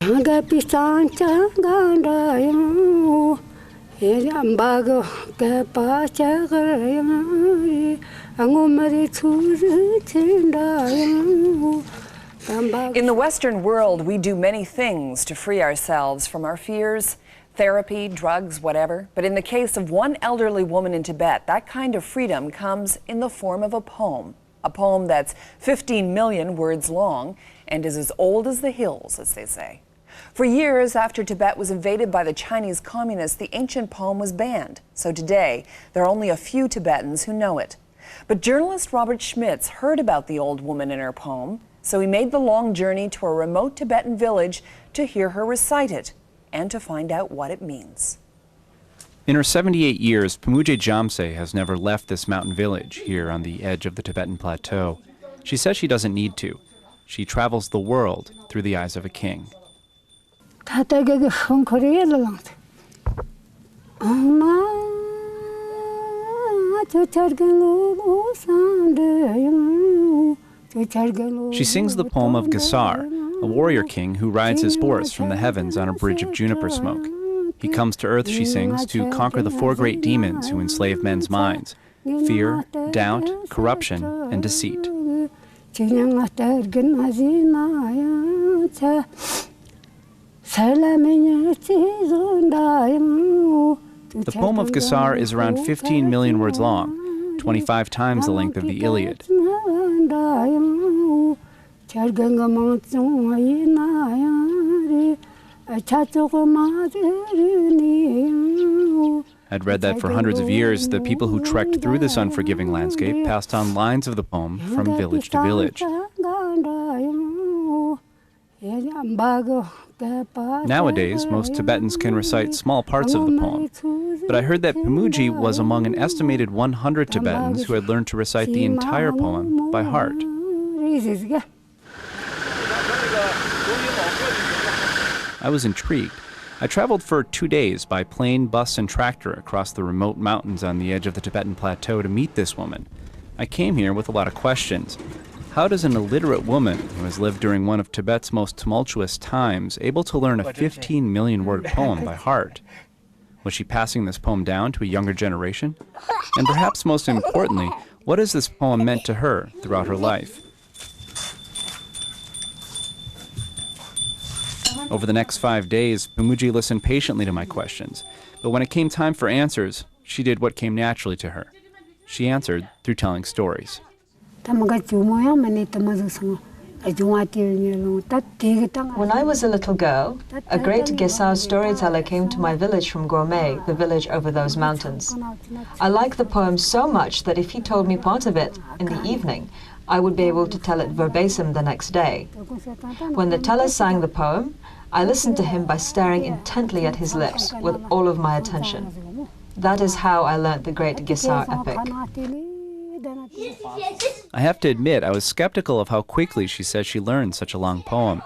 In the Western world, we do many things to free ourselves from our fears, therapy, drugs, whatever. But in the case of one elderly woman in Tibet, that kind of freedom comes in the form of a poem that's 15 million words long and is as old as the hills, as they say. For years after Tibet was invaded by the Chinese communists, the ancient poem was banned. So today, there are only a few Tibetans who know it. But journalist Robert Schmitz heard about the old woman and her poem, so he made the long journey to a remote Tibetan village to hear her recite it and to find out what it means. In her 78 years, Pumuje Jamse has never left this mountain village here on the edge of the Tibetan plateau. She says she doesn't need to. She travels the world through the eyes of a king. She sings the poem of Gesar, a warrior king who rides his horse from the heavens on a bridge of juniper smoke. He comes to earth, she sings, to conquer the four great demons who enslave men's minds: fear, doubt, corruption, and deceit. The poem of Gesar is around 15 million words long, 25 times the length of the Iliad. I'd read that for hundreds of years, the people who trekked through this unforgiving landscape passed on lines of the poem from village to village. Nowadays, most Tibetans can recite small parts of the poem, but I heard that Pumuje was among an estimated 100 Tibetans who had learned to recite the entire poem by heart. I was intrigued. I traveled for 2 days by plane, bus, and tractor across the remote mountains on the edge of the Tibetan plateau to meet this woman. I came here with a lot of questions. How does an illiterate woman who has lived during one of Tibet's most tumultuous times able to learn a 15 million word poem by heart? Was she passing this poem down to a younger generation? And perhaps most importantly, what has this poem meant to her throughout her life? Over the next 5 days, Pumuje listened patiently to my questions, but when it came time for answers, she did what came naturally to her. She answered through telling stories. When I was a little girl, a great Gesar storyteller came to my village from Gourmet, the village over those mountains. I liked the poem so much that if he told me part of it in the evening, I would be able to tell it verbatim the next day. When the teller sang the poem, I listened to him by staring intently at his lips with all of my attention. That is how I learnt the great Gesar epic. I have to admit, I was skeptical of how quickly she says she learned such a long poem.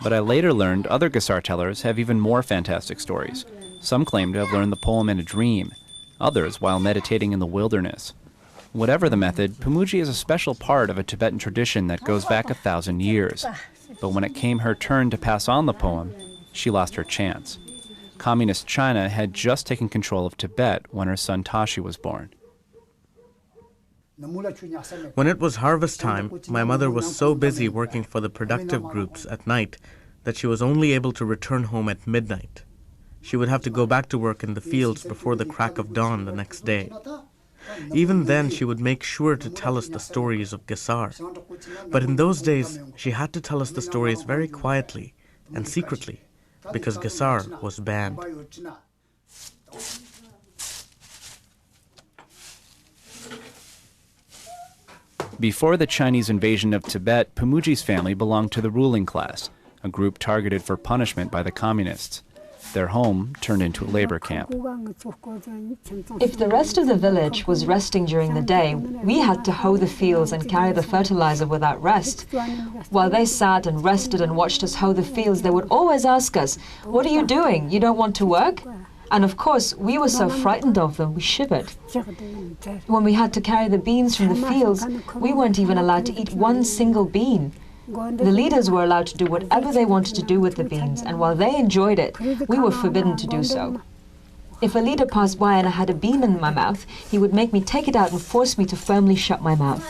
But I later learned other Gesar tellers have even more fantastic stories. Some claim to have learned the poem in a dream, others while meditating in the wilderness. Whatever the method, Pumuje is a special part of a Tibetan tradition that goes back 1,000 years. But when it came her turn to pass on the poem, she lost her chance. Communist China had just taken control of Tibet when her son Tashi was born. When it was harvest time, my mother was so busy working for the productive groups at night that she was only able to return home at midnight. She would have to go back to work in the fields before the crack of dawn the next day. Even then, she would make sure to tell us the stories of Gesar. But in those days, she had to tell us the stories very quietly and secretly, because Gesar was banned. Before the Chinese invasion of Tibet, Pumuje's family belonged to the ruling class, a group targeted for punishment by the communists. Their home turned into a labor camp. If the rest of the village was resting during the day, we had to hoe the fields and carry the fertilizer without rest. While they sat and rested and watched us hoe the fields, they would always ask us, "What are you doing? You don't want to work?" And of course, we were so frightened of them, we shivered. When we had to carry the beans from the fields, we weren't even allowed to eat one single bean. The leaders were allowed to do whatever they wanted to do with the beans, and while they enjoyed it, we were forbidden to do so. If a leader passed by and I had a bean in my mouth, he would make me take it out and force me to firmly shut my mouth.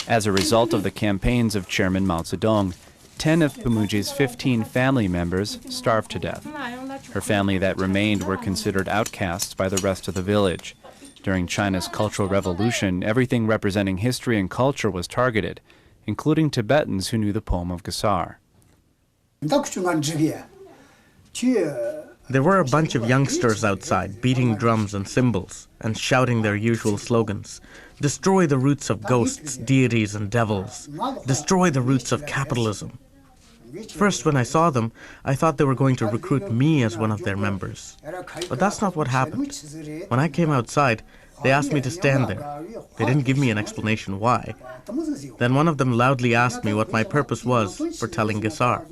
As a result of the campaigns of Chairman Mao Zedong, 10 of Pumuji's 15 family members starved to death. Her family that remained were considered outcasts by the rest of the village. During China's Cultural Revolution, everything representing history and culture was targeted, including Tibetans who knew the poem of Gesar. There were a bunch of youngsters outside, beating drums and cymbals, and shouting their usual slogans. Destroy the roots of ghosts, deities, and devils. Destroy the roots of capitalism. First, when I saw them, I thought they were going to recruit me as one of their members. But that's not what happened. When I came outside, they asked me to stand there. They didn't give me an explanation why. Then one of them loudly asked me what my purpose was for telling Gesar.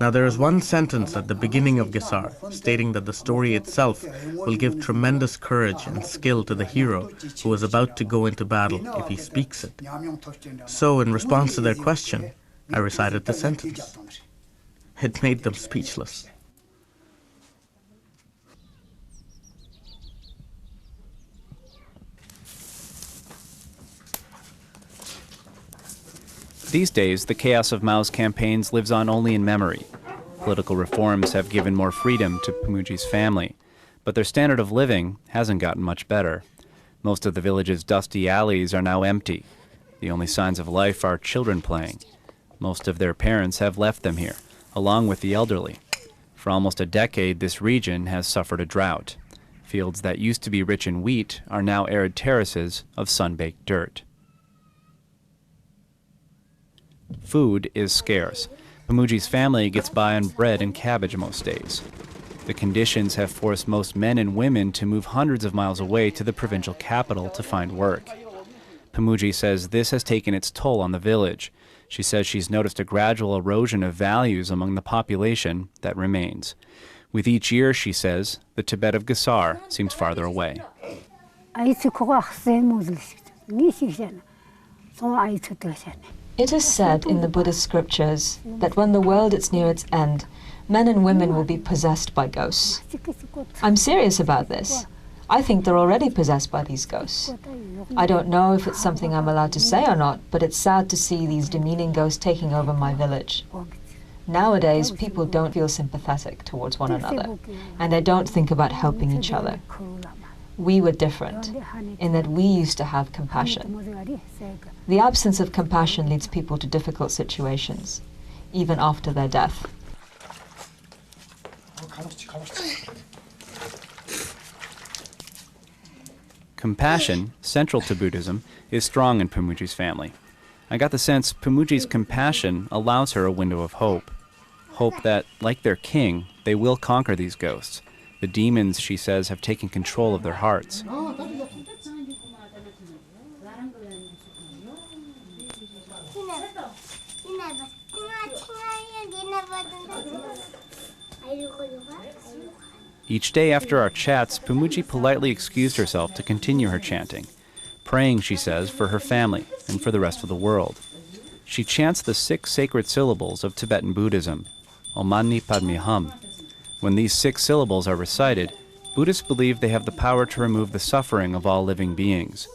Now there is one sentence at the beginning of Gesar stating that the story itself will give tremendous courage and skill to the hero who is about to go into battle if he speaks it. So in response to their question, I recited the sentence. It made them speechless. These days, the chaos of Mao's campaigns lives on only in memory. Political reforms have given more freedom to Pumuji's family, but their standard of living hasn't gotten much better. Most of the village's dusty alleys are now empty. The only signs of life are children playing. Most of their parents have left them here, along with the elderly. For almost a decade, this region has suffered a drought. Fields that used to be rich in wheat are now arid terraces of sun-baked dirt. Food is scarce. Pumuji's family gets by on bread and cabbage most days. The conditions have forced most men and women to move hundreds of miles away to the provincial capital to find work. Pumuji says this has taken its toll on the village. She says she's noticed a gradual erosion of values among the population that remains. With each year, she says, the Tibet of Gesar seems farther away. It is said in the Buddhist scriptures that when the world is near its end, men and women will be possessed by ghosts. I'm serious about this. I think they're already possessed by these ghosts. I don't know if it's something I'm allowed to say or not, but it's sad to see these demeaning ghosts taking over my village. Nowadays, people don't feel sympathetic towards one another, and they don't think about helping each other. We were different, in that we used to have compassion. The absence of compassion leads people to difficult situations, even after their death. Compassion, central to Buddhism, is strong in Pumuji's family. I got the sense Pumuji's compassion allows her a window of hope. Hope that, like their king, they will conquer these ghosts. The demons, she says, have taken control of their hearts. Each day after our chats, Pumuji politely excused herself to continue her chanting, praying, she says, for her family and for the rest of the world. She chants the 6 sacred syllables of Tibetan Buddhism, Om Mani Padme Hum. When these 6 syllables are recited, Buddhists believe they have the power to remove the suffering of all living beings.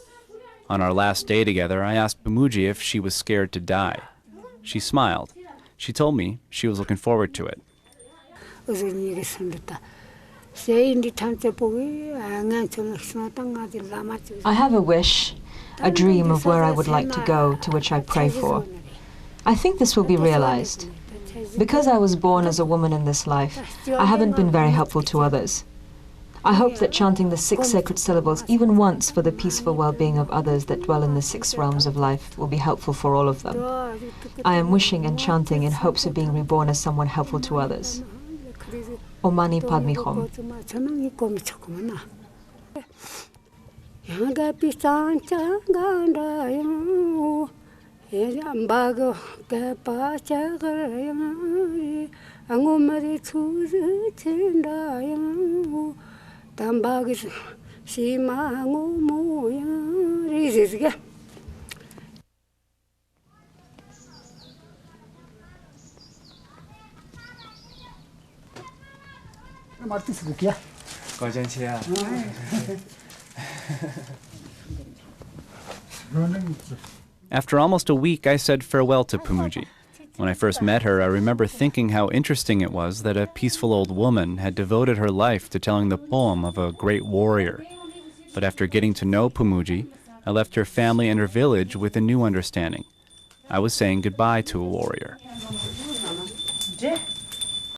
On our last day together, I asked Pumuji if she was scared to die. She smiled. She told me she was looking forward to it. I have a wish, a dream of where I would like to go, to which I pray for. I think this will be realized. Because I was born as a woman in this life, I haven't been very helpful to others. I hope that chanting the 6 sacred syllables even once for the peaceful well-being of others that dwell in the 6 realms of life will be helpful for all of them. I am wishing and chanting in hopes of being reborn as someone helpful to others. Om Mani Padme Hum. After almost a week, I said farewell to Pumuji. When I first met her, I remember thinking how interesting it was that a peaceful old woman had devoted her life to telling the poem of a great warrior. But after getting to know Pumuji, I left her family and her village with a new understanding. I was saying goodbye to a warrior.